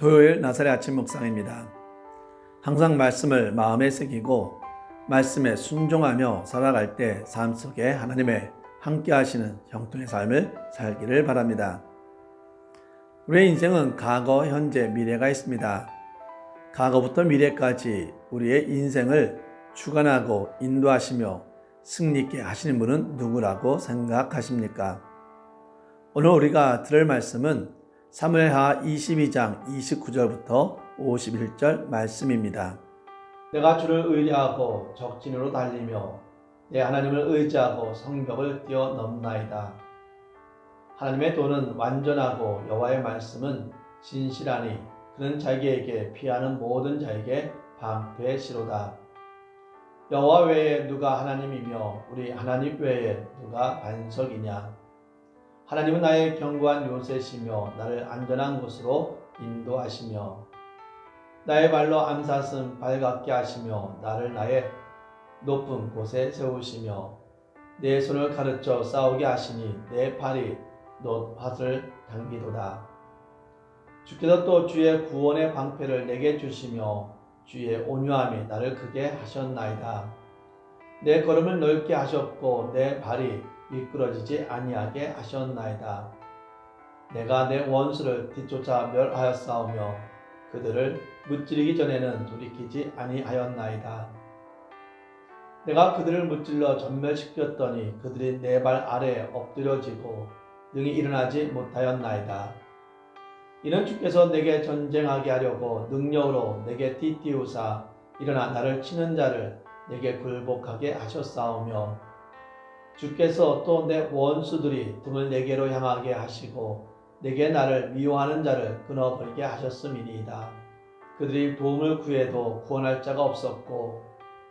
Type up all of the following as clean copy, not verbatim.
토요일 나사렛 아침 묵상입니다. 항상 말씀을 마음에 새기고 말씀에 순종하며 살아갈 때 삶 속에 하나님의 함께 하시는 형통의 삶을 살기를 바랍니다. 우리의 인생은 과거, 현재, 미래가 있습니다. 과거부터 미래까지 우리의 인생을 주관하고 인도하시며 승리있게 하시는 분은 누구라고 생각하십니까? 오늘 우리가 들을 말씀은 사무엘하 22장 29절부터 51절 말씀입니다. 내가 주를 의뢰하고 적진으로 달리며 내 하나님을 의지하고 성벽을 뛰어넘나이다. 하나님의 도는 완전하고 여호와의 말씀은 진실하니 그는 자기에게 피하는 모든 자에게 방패시로다. 여호와 외에 누가 하나님이며 우리 하나님 외에 누가 반석이냐. 하나님은 나의 견고한 요새시며 나를 안전한 곳으로 인도하시며 나의 발로 암사슴 발같게 하시며 나를 나의 높은 곳에 세우시며 내 손을 가르쳐 싸우게 하시니 내 팔이 놋밭을 당기도다. 주께서 또 주의 구원의 방패를 내게 주시며 주의 온유함이 나를 크게 하셨나이다. 내 걸음을 넓게 하셨고 내 발이 미끄러지지 아니하게 하셨나이다. 내가 내 원수를 뒤쫓아 멸하였사오며 그들을 무찌르기 전에는 돌이키지 아니하였나이다. 내가 그들을 무찔러 전멸시켰더니 그들이 내 발 아래에 엎드려지고 능히 일어나지 못하였나이다. 이는 주께서 내게 전쟁하게 하려고 능력으로 내게 띠띠우사 일어나 나를 치는 자를 내게 굴복하게 하셨사오며 주께서 또 내 원수들이 등을 내게로 향하게 하시고 내게 나를 미워하는 자를 끊어버리게 하셨음이니이다. 그들이 도움을 구해도 구원할 자가 없었고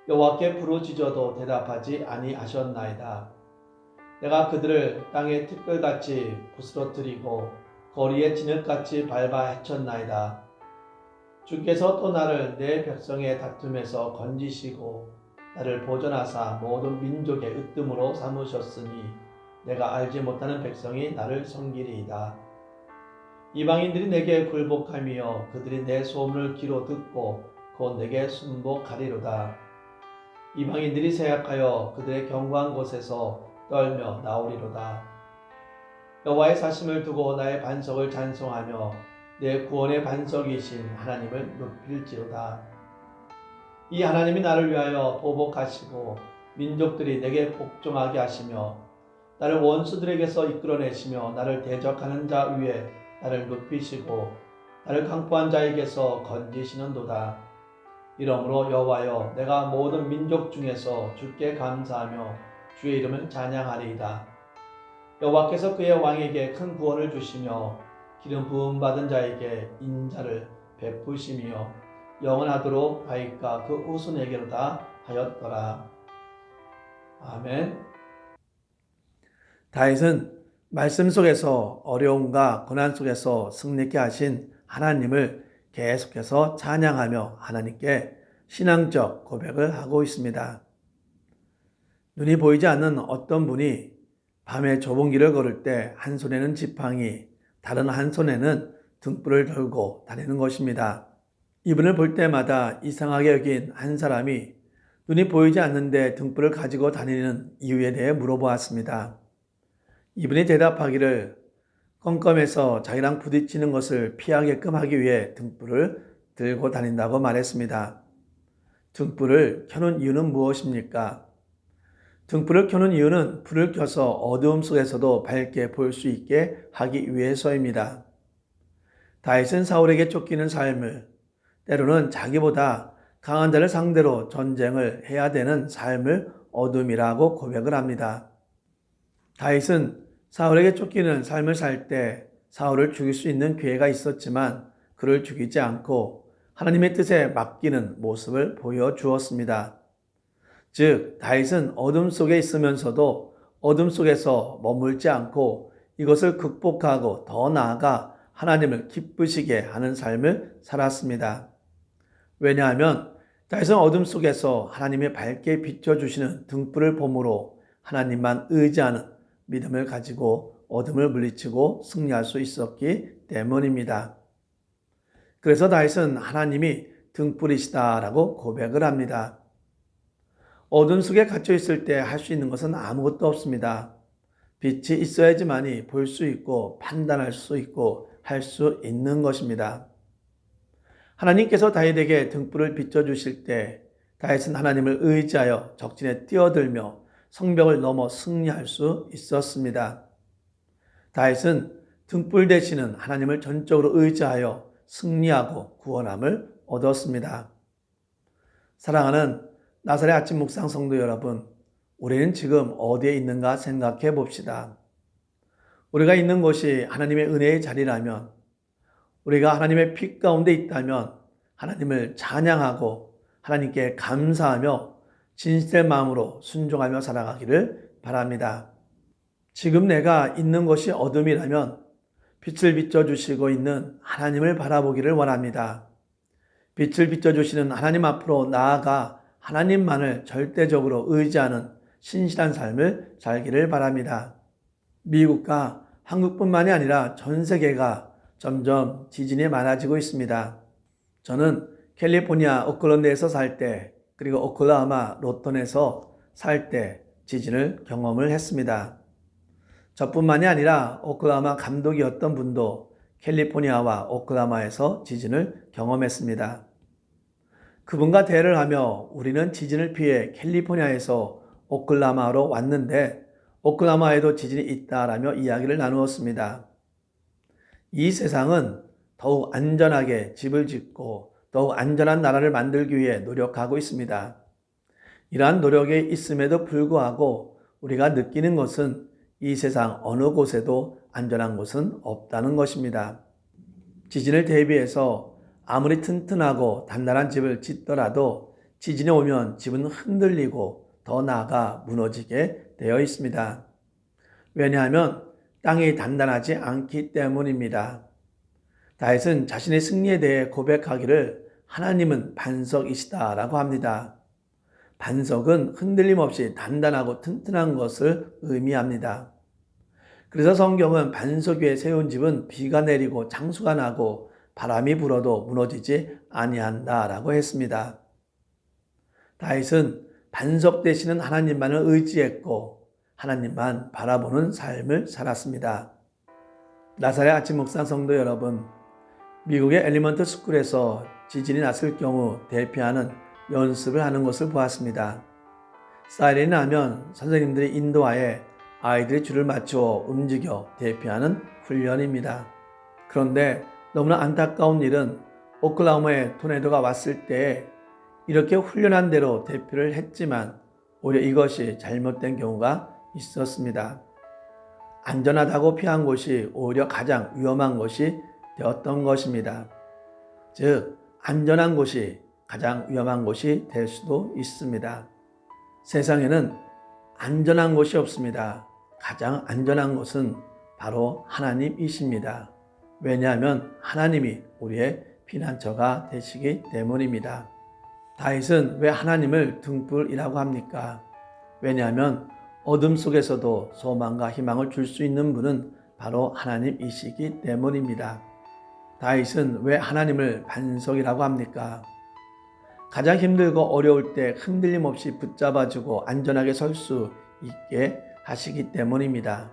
여호와께 부르짖어도 대답하지 아니하셨나이다. 내가 그들을 땅의 티끌같이 부스러뜨리고 거리의 진흙같이 밟아 헤쳤나이다. 주께서 또 나를 내 백성의 다툼에서 건지시고 나를 보존하사 모든 민족의 으뜸으로 삼으셨으니 내가 알지 못하는 백성이 나를 섬기리이다. 이방인들이 내게 굴복하며 그들이 내 소문을 귀로 듣고 곧 내게 순복하리로다. 이방인들이 생각하여 그들의 견고한 곳에서 떨며 나오리로다. 여호와의 사심을 두고 나의 반석을 찬송하며 내 구원의 반석이신 하나님을 높일지로다. 이 하나님이 나를 위하여 보복하시고 민족들이 내게 복종하게 하시며 나를 원수들에게서 이끌어내시며 나를 대적하는 자 위에 나를 높이시고 나를 강포한 자에게서 건지시는도다. 이러므로 여호와여 내가 모든 민족 중에서 주께 감사하며 주의 이름을 찬양하리이다. 여호와께서 그의 왕에게 큰 구원을 주시며 기름 부음 받은 자에게 인자를 베푸시며 영원하도록 하이까 그 우순에게로다 하였더라. 아멘. 다윗은 말씀 속에서 어려움과 고난 속에서 승리케 하신 하나님을 계속해서 찬양하며 하나님께 신앙적 고백을 하고 있습니다. 눈이 보이지 않는 어떤 분이 밤에 좁은 길을 걸을 때 한 손에는 지팡이, 다른 한 손에는 등불을 들고 다니는 것입니다. 이분을 볼 때마다 이상하게 여긴 한 사람이 눈이 보이지 않는데 등불을 가지고 다니는 이유에 대해 물어보았습니다. 이분이 대답하기를 껌껌해서 자기랑 부딪히는 것을 피하게끔 하기 위해 등불을 들고 다닌다고 말했습니다. 등불을 켜는 이유는 무엇입니까? 등불을 켜는 이유는 불을 켜서 어두움 속에서도 밝게 보일 수 있게 하기 위해서입니다. 다윗은 사울에게 쫓기는 삶을, 때로는 자기보다 강한 자를 상대로 전쟁을 해야 되는 삶을 어둠이라고 고백을 합니다. 다윗은 사울에게 쫓기는 삶을 살 때 사울을 죽일 수 있는 기회가 있었지만 그를 죽이지 않고 하나님의 뜻에 맡기는 모습을 보여주었습니다. 즉 다윗은 어둠 속에 있으면서도 어둠 속에서 머물지 않고 이것을 극복하고 더 나아가 하나님을 기쁘시게 하는 삶을 살았습니다. 왜냐하면 다윗은 어둠 속에서 하나님이 밝게 비춰주시는 등불을 봄으로 하나님만 의지하는 믿음을 가지고 어둠을 물리치고 승리할 수 있었기 때문입니다. 그래서 다윗은 하나님이 등불이시다라고 고백을 합니다. 어둠 속에 갇혀 있을 때 할 수 있는 것은 아무것도 없습니다. 빛이 있어야지만이 볼 수 있고 판단할 수 있고 할 수 있는 것입니다. 하나님께서 다윗에게 등불을 비춰주실 때 다윗은 하나님을 의지하여 적진에 뛰어들며 성벽을 넘어 승리할 수 있었습니다. 다윗은 등불 되시는 하나님을 전적으로 의지하여 승리하고 구원함을 얻었습니다. 사랑하는 나사렛 아침 묵상 성도 여러분, 우리는 지금 어디에 있는가 생각해 봅시다. 우리가 있는 곳이 하나님의 은혜의 자리라면, 우리가 하나님의 빛 가운데 있다면 하나님을 찬양하고 하나님께 감사하며 진실의 마음으로 순종하며 살아가기를 바랍니다. 지금 내가 있는 곳이 어둠이라면 빛을 비춰주시고 있는 하나님을 바라보기를 원합니다. 빛을 비춰주시는 하나님 앞으로 나아가 하나님만을 절대적으로 의지하는 신실한 삶을 살기를 바랍니다. 미국과 한국뿐만이 아니라 전 세계가 점점 지진이 많아지고 있습니다. 저는 캘리포니아 오클랜드에서 살 때, 그리고 오클라호마 로턴에서 살 때 지진을 경험을 했습니다. 저뿐만이 아니라 오클라호마 감독이었던 분도 캘리포니아와 오클라호마에서 지진을 경험했습니다. 그분과 대화를 하며 우리는 지진을 피해 캘리포니아에서 오클라호마로 왔는데 오클라호마에도 지진이 있다라며 이야기를 나누었습니다. 이 세상은 더욱 안전하게 집을 짓고 더욱 안전한 나라를 만들기 위해 노력하고 있습니다. 이러한 노력에 있음에도 불구하고 우리가 느끼는 것은 이 세상 어느 곳에도 안전한 곳은 없다는 것입니다. 지진을 대비해서 아무리 튼튼하고 단단한 집을 짓더라도 지진이 오면 집은 흔들리고 더 나아가 무너지게 되어 있습니다. 왜냐하면 땅이 단단하지 않기 때문입니다. 다윗은 자신의 승리에 대해 고백하기를 하나님은 반석이시다라고 합니다. 반석은 흔들림 없이 단단하고 튼튼한 것을 의미합니다. 그래서 성경은 반석 위에 세운 집은 비가 내리고 장수가 나고 바람이 불어도 무너지지 아니한다라고 했습니다. 다윗은 반석 되시는 하나님만을 의지했고 하나님만 바라보는 삶을 살았습니다. 나사렛 아침 묵상 성도 여러분, 미국의 엘리먼트 스쿨에서 지진이 났을 경우 대피하는 연습을 하는 것을 보았습니다. 사이렌이 나면 선생님들이 인도하에 아이들이 줄을 맞추어 움직여 대피하는 훈련입니다. 그런데 너무나 안타까운 일은 오클라호마에 토네이도가 왔을 때 이렇게 훈련한 대로 대피를 했지만 오히려 이것이 잘못된 경우가 있었습니다. 안전하다고 피한 곳이 오히려 가장 위험한 곳이 되었던 것입니다. 즉, 안전한 곳이 가장 위험한 곳이 될 수도 있습니다. 세상에는 안전한 곳이 없습니다. 가장 안전한 곳은 바로 하나님이십니다. 왜냐하면 하나님이 우리의 피난처가 되시기 때문입니다. 다윗은 왜 하나님을 등불이라고 합니까? 왜냐하면 어둠 속에서도 소망과 희망을 줄 수 있는 분은 바로 하나님이시기 때문입니다. 다윗은 왜 하나님을 반석이라고 합니까? 가장 힘들고 어려울 때 흔들림 없이 붙잡아주고 안전하게 설 수 있게 하시기 때문입니다.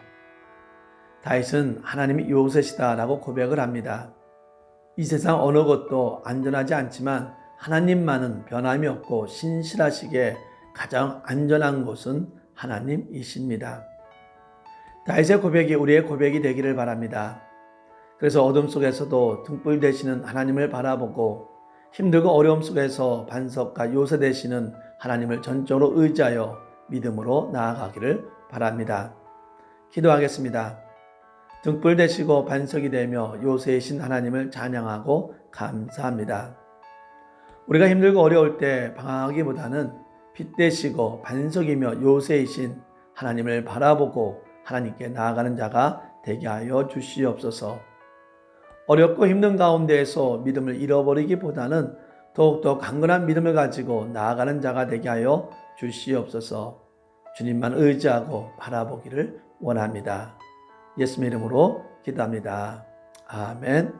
다윗은 하나님이 요새시다라고 고백을 합니다. 이 세상 어느 것도 안전하지 않지만 하나님만은 변함이 없고 신실하시기에 가장 안전한 곳은 하나님이십니다. 다윗의 고백이 우리의 고백이 되기를 바랍니다. 그래서 어둠 속에서도 등불 되시는 하나님을 바라보고 힘들고 어려움 속에서 반석과 요새 되시는 하나님을 전적으로 의지하여 믿음으로 나아가기를 바랍니다. 기도하겠습니다. 등불 되시고 반석이 되며 요새이신 하나님을 찬양하고 감사합니다. 우리가 힘들고 어려울 때 방황하기보다는 빛 되시고 반석이며 요새이신 하나님을 바라보고 하나님께 나아가는 자가 되게 하여 주시옵소서. 어렵고 힘든 가운데에서 믿음을 잃어버리기보다는 더욱더 강건한 믿음을 가지고 나아가는 자가 되게 하여 주시옵소서. 주님만 의지하고 바라보기를 원합니다. 예수님 이름으로 기도합니다. 아멘.